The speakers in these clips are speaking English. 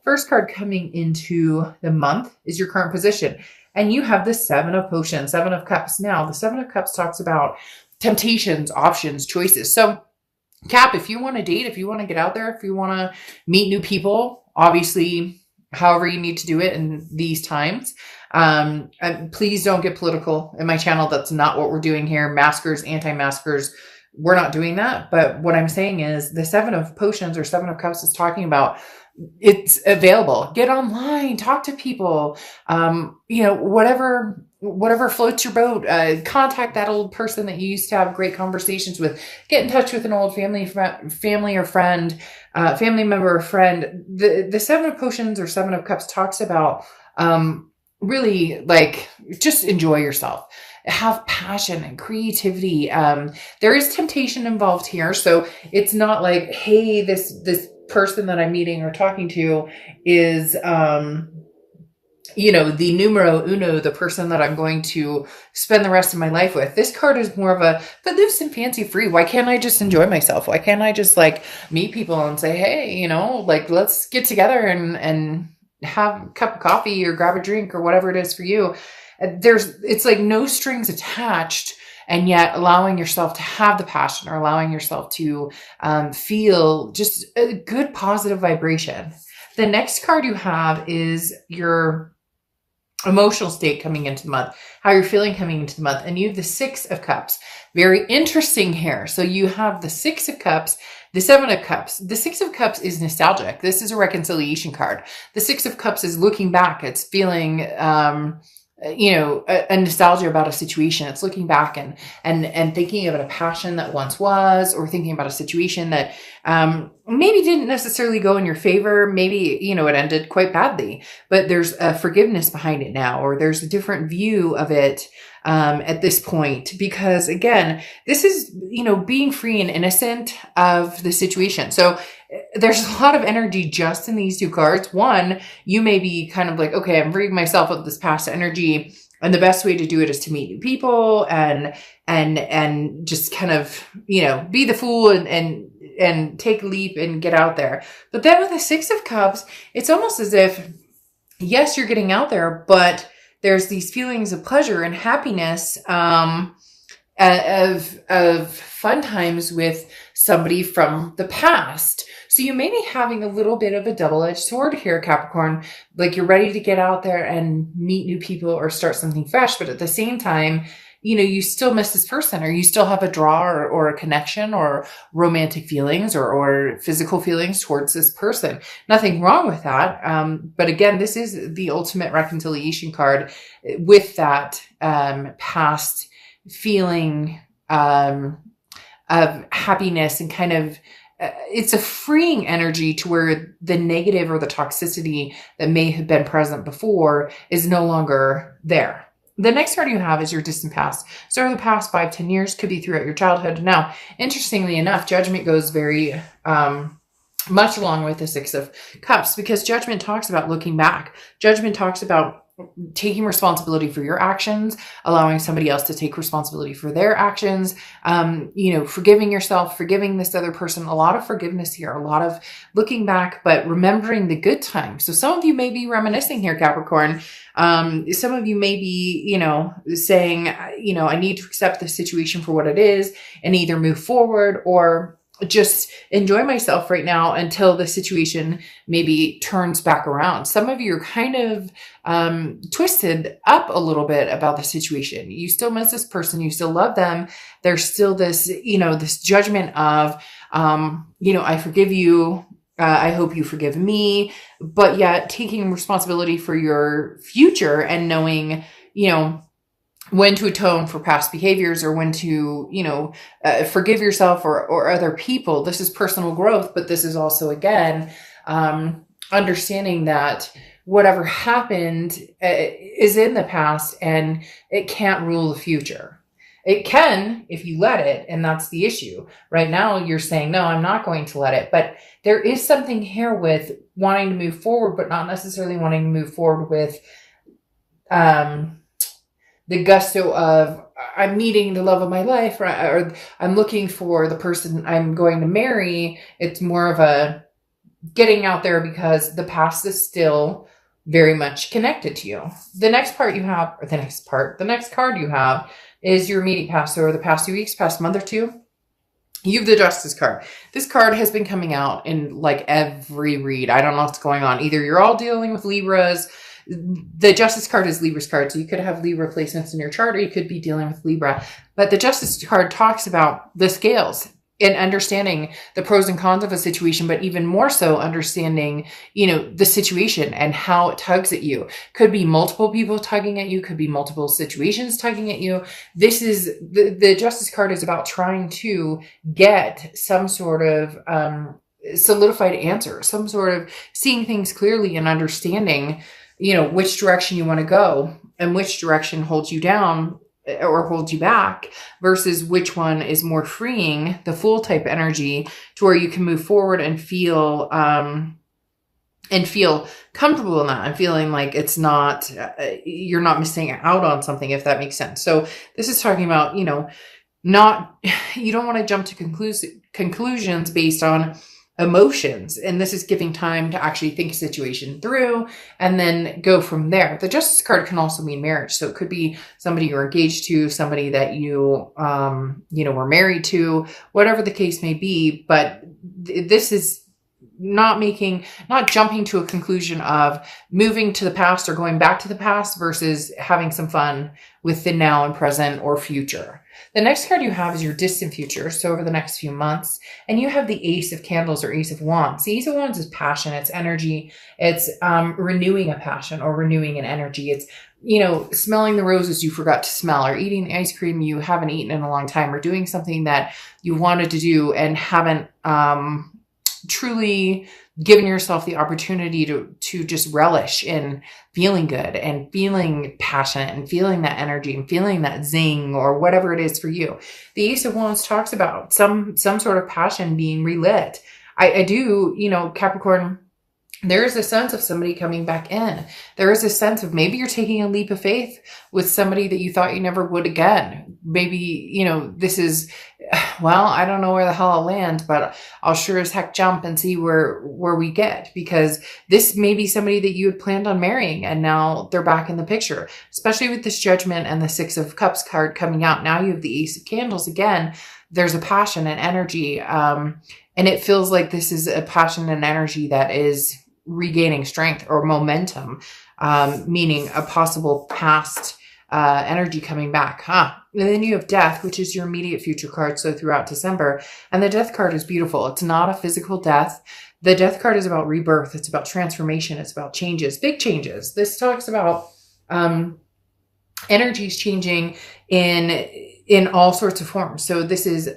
first card coming into the month is your current position. And you have the Seven of Potions, Seven of Cups. Now, the Seven of Cups talks about temptations, options, choices. So, Cap, if you want to date, if you want to get out there, if you want to meet new people, obviously, however you need to do it in these times. And please don't get political in my channel. That's not what we're doing here. Maskers, anti-maskers, we're not doing that. But what I'm saying is the Seven of Potions or Seven of Cups is talking about it's available. Get online, talk to people, whatever floats your boat, contact that old person that you used to have great conversations with, get in touch with an old family or friend, family member or friend. The Seven of Potions or Seven of Cups talks about, really like just enjoy yourself, have passion and creativity. There is temptation involved here. So it's not like, hey, this person that I'm meeting or talking to is, the numero uno, the person that I'm going to spend the rest of my life with. This card is more of a, but loose and fancy free. Why can't I just enjoy myself? Why can't I just like meet people and say, hey, let's get together and have a cup of coffee or grab a drink or whatever it is for you. It's like no strings attached, and yet allowing yourself to have the passion or allowing yourself to feel just a good positive vibration. The next card you have is your emotional state coming into the month, how you're feeling coming into the month. And you have the Six of Cups. Very interesting here. So you have the Six of Cups, the Seven of Cups. The Six of Cups is nostalgic. This is a reconciliation card. The Six of Cups is looking back. It's feeling, a nostalgia about a situation. It's looking back and thinking about a passion that once was, or thinking about a situation that maybe didn't necessarily go in your favor. Maybe, it ended quite badly, but there's a forgiveness behind it now, or there's a different view of it at this point, because again, this is, being free and innocent of the situation. So there's a lot of energy just in these two cards. One, you may be kind of like, okay, I'm freeing myself of this past energy, and the best way to do it is to meet new people and just kind of, be the fool and take a leap and get out there. But then with the Six of Cups, it's almost as if, yes, you're getting out there, but there's these feelings of pleasure and happiness, of fun times with somebody from the past. So you may be having a little bit of a double-edged sword here, Capricorn. Like you're ready to get out there and meet new people or start something fresh. But at the same time, you still miss this person, or you still have a draw or a connection or romantic feelings or physical feelings towards this person. Nothing wrong with that. But again, this is the ultimate reconciliation card with that past feeling of happiness, and kind of it's a freeing energy to where the negative or the toxicity that may have been present before is no longer there. The next card you have is your distant past. So in the past 5-10 years, could be throughout your childhood. Now, interestingly enough, Judgment goes very much along with the Six of Cups, because Judgment talks about looking back. Judgment talks about taking responsibility for your actions, allowing somebody else to take responsibility for their actions, forgiving yourself, forgiving this other person. A lot of forgiveness here, a lot of looking back, but remembering the good times. So some of you may be reminiscing here, Capricorn. Some of you may be, saying, I need to accept the situation for what it is and either move forward or just enjoy myself right now until the situation maybe turns back around. Some of you are kind of twisted up a little bit about the situation. You still miss this person. You still love them. There's still this, this judgment of, I forgive you. I hope you forgive me. But yet taking responsibility for your future and knowing, when to atone for past behaviors, or when to, forgive yourself or other people. This is personal growth, but this is also, again, understanding that whatever happened is in the past and it can't rule the future. It can if you let it, and that's the issue. Right now, you're saying, no, I'm not going to let it. But there is something here with wanting to move forward, but not necessarily wanting to move forward with the gusto of, I'm meeting the love of my life, or I'm looking for the person I'm going to marry. It's more of a, getting out there because the past is still very much connected to you. The next card you have is your immediate past, or the past 2 weeks, past month or two. You have the Justice card. This card has been coming out in like every read. I don't know what's going on. Either you're all dealing with Libras. The Justice card is Libra's card. So you could have Libra placements in your chart, or you could be dealing with Libra. But the Justice card talks about the scales and understanding the pros and cons of a situation, but even more so understanding, the situation and how it tugs at you. Could be multiple people tugging at you, could be multiple situations tugging at you. This is the Justice card is about trying to get some sort of solidified answer, some sort of seeing things clearly and understanding, which direction you want to go and which direction holds you down or holds you back, versus which one is more freeing, the Fool type energy, to where you can move forward and feel comfortable in that, and feeling like it's not, you're not missing out on something, if that makes sense. So this is talking about, you don't want to jump to conclusions based on emotions. And this is giving time to actually think a situation through and then go from there. The Justice card can also mean marriage. So it could be somebody you're engaged to, somebody that you, were married to, whatever the case may be. But this is not jumping to a conclusion of moving to the past or going back to the past, versus having some fun with the now and present or future. The next card you have is your distant future, so over the next few months. And you have the Ace of Candles or Ace of Wands. The Ace of Wands is passion, it's energy, it's renewing a passion or renewing an energy. It's, smelling the roses you forgot to smell, or eating the ice cream you haven't eaten in a long time, or doing something that you wanted to do and haven't truly given yourself the opportunity to just relish in feeling good and feeling passionate and feeling that energy and feeling that zing, or whatever it is for you. The Ace of Wands talks about some sort of passion being relit. I do, Capricorn, there is a sense of somebody coming back in. There is a sense of maybe you're taking a leap of faith with somebody that you thought you never would again. Maybe, this is, well, I don't know where the hell I'll land, but I'll sure as heck jump and see where we get, because this may be somebody that you had planned on marrying and now they're back in the picture, especially with this Judgment and the Six of Cups card coming out. Now you have the Ace of Candles again. There's a passion and energy. And it feels like this is a passion and energy that is regaining strength or momentum, meaning a possible past energy coming back. And then you have Death, which is your immediate future card. So throughout December, and the Death card is beautiful. It's not a physical death. The Death card is about rebirth. It's about transformation. It's about changes, big changes. This talks about energies changing in all sorts of forms. So this is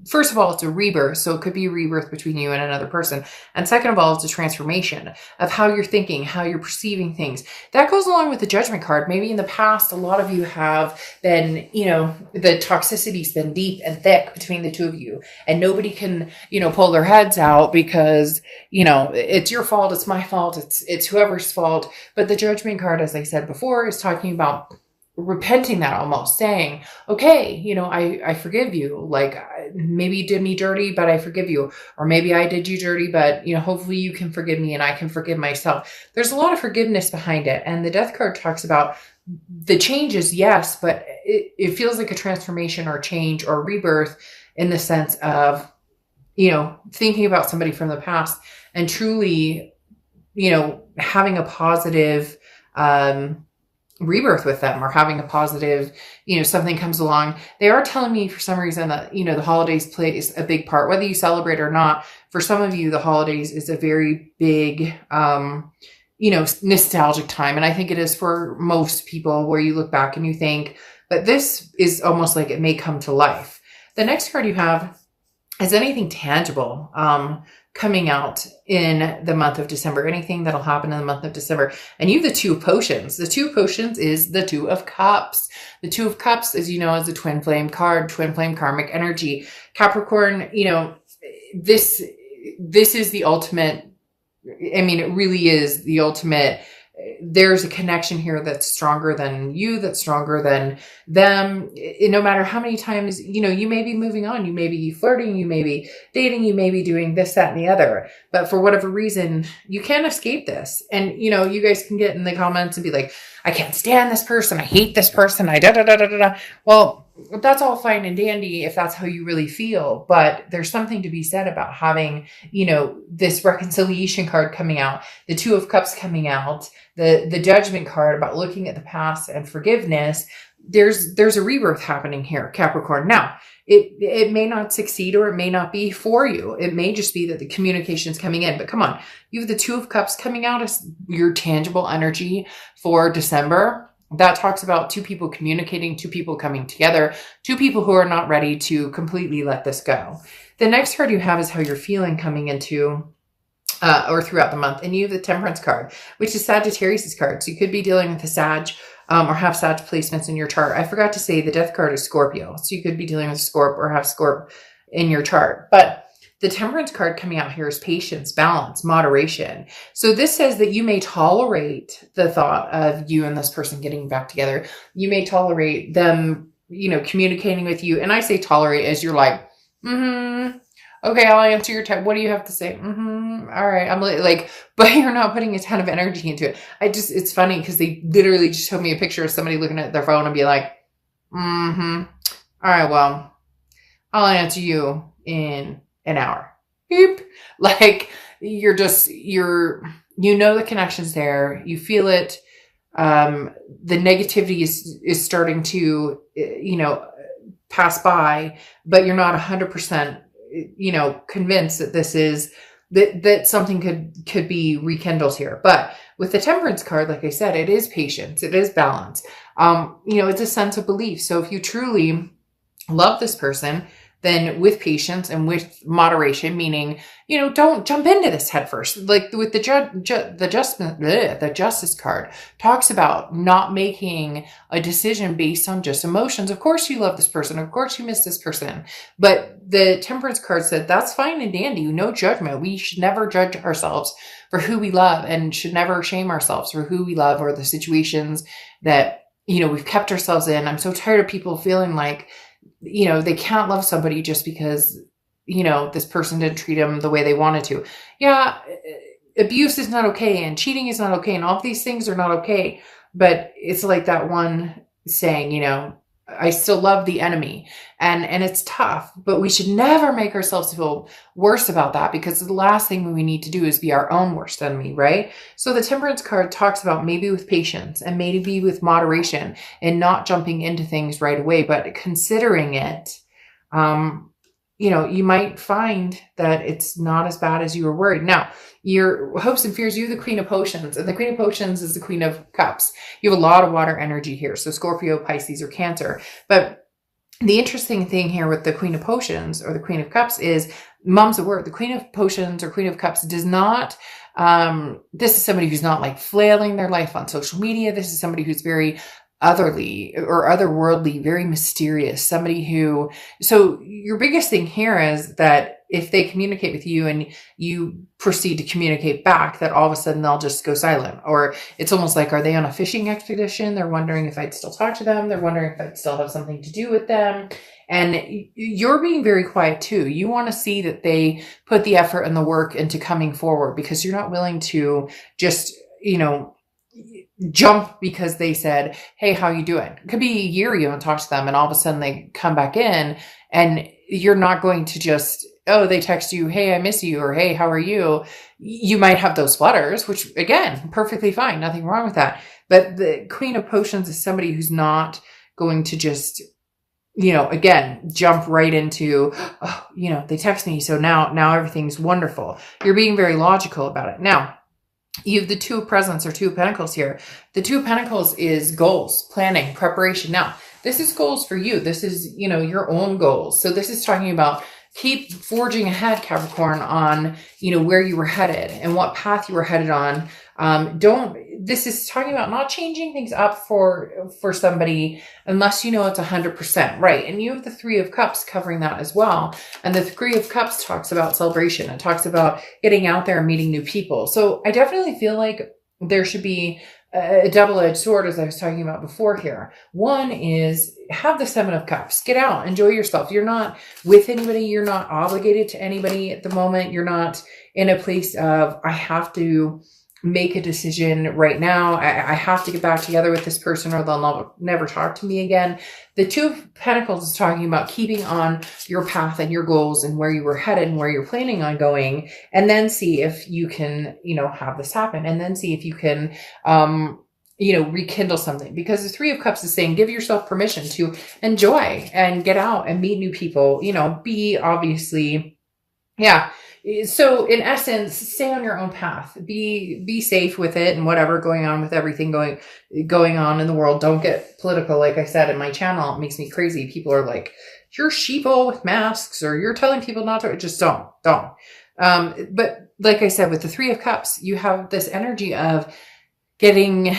first of all, it's a rebirth. So it could be a rebirth between you and another person. And second of all, it's a transformation of how you're thinking, how you're perceiving things. That goes along with the Judgment card. Maybe in the past, a lot of you have been, the toxicity's been deep and thick between the two of you. And nobody can, pull their heads out because, it's your fault. It's my fault. It's whoever's fault. But the Judgment card, as I said before, is talking about repenting, that almost saying, okay, I forgive you. Like maybe you did me dirty, but I forgive you. Or maybe I did you dirty, but hopefully you can forgive me and I can forgive myself. There's a lot of forgiveness behind it. And the Death card talks about the changes, yes, but it feels like a transformation or change or rebirth in the sense of, thinking about somebody from the past and truly, having a positive, rebirth with them, or having a positive, something comes along. They are telling me for some reason that, the holidays plays a big part, whether you celebrate or not. For some of you, the holidays is a very big, nostalgic time. And I think it is for most people, where you look back and you think, but this is almost like it may come to life. The next card you have is anything tangible, coming out in the month of December, anything that'll happen in the month of December. And you have the Two of Potions. The Two of Potions is the Two of Cups. The Two of Cups, as you know, is a twin flame card, twin flame karmic energy. Capricorn, this is the ultimate. I mean, it really is the ultimate there's a connection here that's stronger than you, that's stronger than them. No matter how many times, you may be moving on, you may be flirting, you may be dating, you may be doing this, that, and the other. But for whatever reason, you can't escape this. And, you guys can get in the comments and be like, I can't stand this person. I hate this person. I da da da da da da. Well, that's all fine and dandy if that's how you really feel. But there's something to be said about having, this reconciliation card coming out, the Two of Cups coming out, the Judgment card about looking at the past and forgiveness. There's a rebirth happening here, Capricorn. Now, it may not succeed, or it may not be for you. It may just be that the communication is coming in. But come on, you have the Two of Cups coming out as your tangible energy for December. That talks about two people communicating, two people coming together, two people who are not ready to completely let this go. The next card you have is how you're feeling coming into or throughout the month. And you have the Temperance card, which is Sagittarius' card. So you could be dealing with a Sag or have Sag placements in your chart. I forgot to say the Death card is Scorpio. So you could be dealing with Scorp or have Scorp in your chart. But the Temperance card coming out here is patience, balance, moderation. So this says that you may tolerate the thought of you and this person getting back together. You may tolerate them, communicating with you. And I say tolerate as you're like, okay, I'll answer your text. What do you have to say? All right. I'm like, but you're not putting a ton of energy into it. It's funny because they literally just showed me a picture of somebody looking at their phone and be like, all right, well, I'll answer you in an hour. Beep. Like the connection's there. You feel it. The negativity is starting to, pass by, but you're not 100%, convinced that this is, that something could be rekindled here. But with the Temperance card, like I said, it is patience. It is balance. It's a sense of belief. So if you truly love this person, then with patience and with moderation, meaning, don't jump into this head first. Like with the Justice card talks about not making a decision based on just emotions. Of course you love this person. Of course you miss this person. But the Temperance card said that's fine and dandy. No judgment. We should never judge ourselves for who we love, and should never shame ourselves for who we love or the situations that, we've kept ourselves in. I'm so tired of people feeling like, they can't love somebody just because, this person didn't treat them the way they wanted to. Yeah, abuse is not okay, and cheating is not okay, and all of these things are not okay. But it's like that one saying, I still love the enemy, and it's tough, but we should never make ourselves feel worse about that, because the last thing we need to do is be our own worst enemy, right? So the Temperance card talks about maybe with patience and maybe with moderation and not jumping into things right away, but considering it. You might find that it's not as bad as you were worried. Now, your hopes and fears, you have the Queen of Potions, and the Queen of Potions is the Queen of Cups. You have a lot of water energy here. So Scorpio, Pisces, or Cancer. But the interesting thing here with the Queen of Potions or the Queen of Cups is mom's a word. The Queen of Potions or Queen of Cups does not, this is somebody who's not like flailing their life on social media. This is somebody who's very otherly or otherworldly, very mysterious, somebody who, so your biggest thing here is that if they communicate with you and you proceed to communicate back, that all of a sudden they'll just go silent. Or it's almost like, are they on a fishing expedition? They're wondering if I'd still talk to them. They're wondering if I'd still have something to do with them. And you're being very quiet too. You want to see that they put the effort and the work into coming forward, because you're not willing to just, jump because they said, hey, how you doing? It could be a year you haven't talked to them, and all of a sudden they come back in, and you're not going to just, oh, they text you, hey, I miss you, or hey, how are you? You might have those flutters, which again, perfectly fine. Nothing wrong with that. But the Queen of Potions is somebody who's not going to just, again, jump right into, oh, they text me, so now everything's wonderful. You're being very logical about it. Now, you have the Two of Presents or Two of Pentacles here. The Two of Pentacles is goals, planning, preparation. Now, this is goals for you. This is, your own goals. So this is talking about keep forging ahead, Capricorn, on, where you were headed and what path you were headed on. This is talking about not changing things up for somebody unless it's 100% right. And you have the Three of Cups covering that as well. And the Three of Cups talks about celebration. It talks about getting out there and meeting new people. So I definitely feel like there should be a double-edged sword, as I was talking about before here. One is have the Seven of Cups. Get out, enjoy yourself. You're not with anybody. You're not obligated to anybody at the moment. You're not in a place of, I have to make a decision right now. I have to get back together with this person or they'll never talk to me again. The Two of Pentacles is talking about keeping on your path and your goals and where you were headed and where you're planning on going, and then see if you can, have this happen, and then see if you can, rekindle something. Because the Three of Cups is saying, give yourself permission to enjoy and get out and meet new people, be obviously, yeah. So in essence, stay on your own path, be safe with it and whatever going on with everything going on in the world. Don't get political. Like I said in my channel, it makes me crazy. People are like, you're sheeple with masks, or you're telling people not to. Just don't. But like I said, with the Three of Cups, you have this energy of getting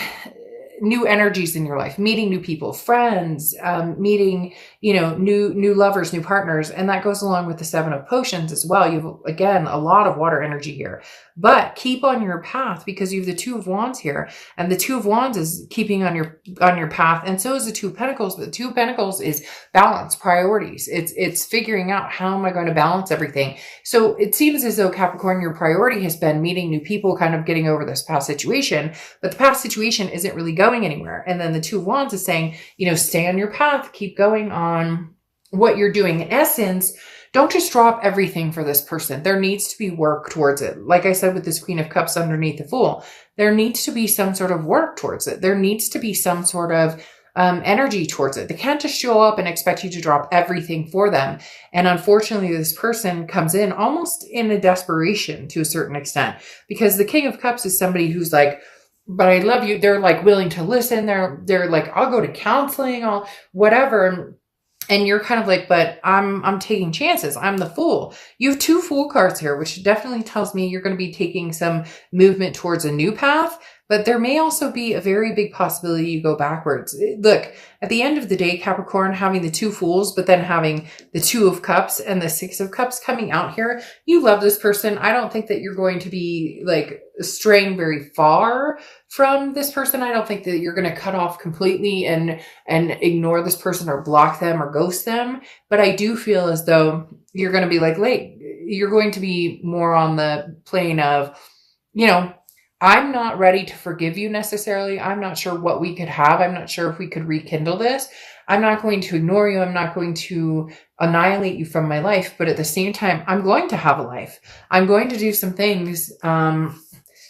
new energies in your life, meeting new people, friends, meeting, new lovers, new partners. And that goes along with the Seven of Potions as well. You have, again, a lot of water energy here, but keep on your path, because you have the Two of Wands here, and the Two of Wands is keeping on your path. And so is the Two of Pentacles, but the Two of Pentacles is balance, priorities. It's figuring out, how am I going to balance everything? So it seems as though, Capricorn, your priority has been meeting new people, kind of getting over this past situation, but the past situation isn't really going anywhere. And then the Two of Wands is saying, stay on your path, keep going on what you're doing. In essence, don't just drop everything for this person. There needs to be work towards it. Like I said, with this Queen of Cups underneath the Fool, there needs to be some sort of work towards it. There needs to be some sort of energy towards it. They can't just show up and expect you to drop everything for them. And unfortunately, this person comes in almost in a desperation to a certain extent, because the King of Cups is somebody who's like, but I love you. They're like willing to listen. They're like, I'll go to counseling, I'll whatever. And you're kind of like, but I'm taking chances. I'm the Fool. You have two Fool cards here, which definitely tells me you're going to be taking some movement towards a new path, but there may also be a very big possibility you go backwards. Look, at the end of the day, Capricorn, having the two Fools, but then having the Two of Cups and the Six of Cups coming out here, you love this person. I don't think that you're going to be like straying very far from this person. I don't think that you're going to cut off completely and ignore this person or block them or ghost them. But I do feel as though you're going to be like, you're going to be more on the plane of, I'm not ready to forgive you necessarily. I'm not sure what we could have. I'm not sure if we could rekindle this. I'm not going to ignore you. I'm not going to annihilate you from my life. But at the same time, I'm going to have a life. I'm going to do some things that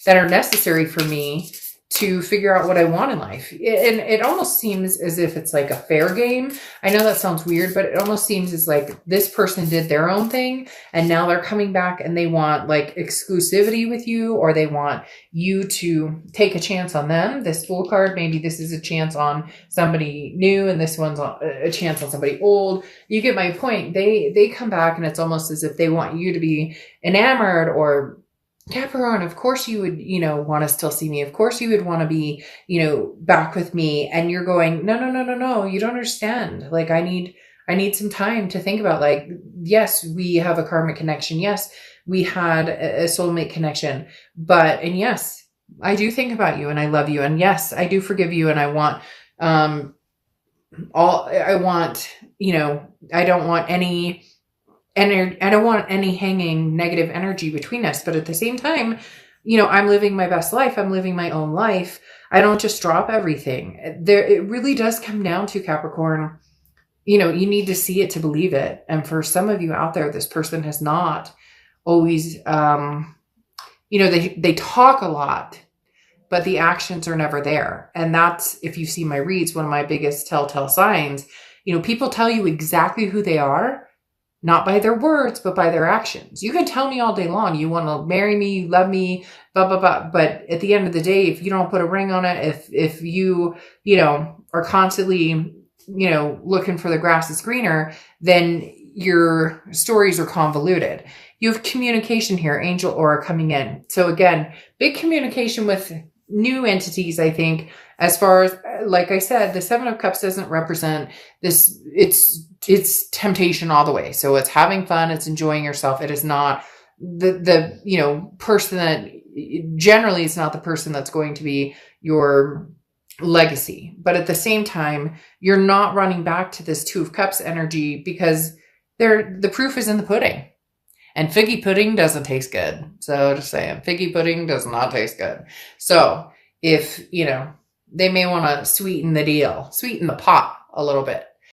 are necessary for me to figure out what I want in life. And it almost seems as if it's like a fair game. I know that sounds weird, but it almost seems as like this person did their own thing and now they're coming back and they want like exclusivity with you, or they want you to take a chance on them. This Fool card, maybe this is a chance on somebody new and this one's a chance on somebody old. You get my point. They come back and it's almost as if they want you to be enamored, or Capricorn, of course you would, want to still see me. Of course you would want to be, back with me. And you're going, no. You don't understand. Like, I need some time to think about, like, yes, we have a karmic connection. Yes, we had a soulmate connection, and yes, I do think about you and I love you. And yes, I do forgive you. And I want, I don't want any I don't want any hanging negative energy between us. But at the same time, I'm living my best life. I'm living my own life. I don't just drop everything. It really does come down to, Capricorn, you need to see it to believe it. And for some of you out there, this person has not always, they talk a lot, but the actions are never there. And that's, if you see my reads, one of my biggest telltale signs. People tell you exactly who they are, not by their words, but by their actions. You can tell me all day long, you want to marry me, you love me, blah, blah, blah. But at the end of the day, if you don't put a ring on it, if you, are constantly, looking for the grass is greener, then your stories are convoluted. You have communication here, angel aura coming in. So again, big communication with new entities, I think, as far as, like I said, the Seven of Cups doesn't represent this. It's temptation all the way. So it's having fun. It's enjoying yourself. It is not the person that generally it's not the person that's going to be your legacy. But at the same time, you're not running back to this Two of Cups energy because the proof is in the pudding. And figgy pudding doesn't taste good. So just saying, figgy pudding does not taste good. So if, they may want to sweeten the deal, sweeten the pot a little bit.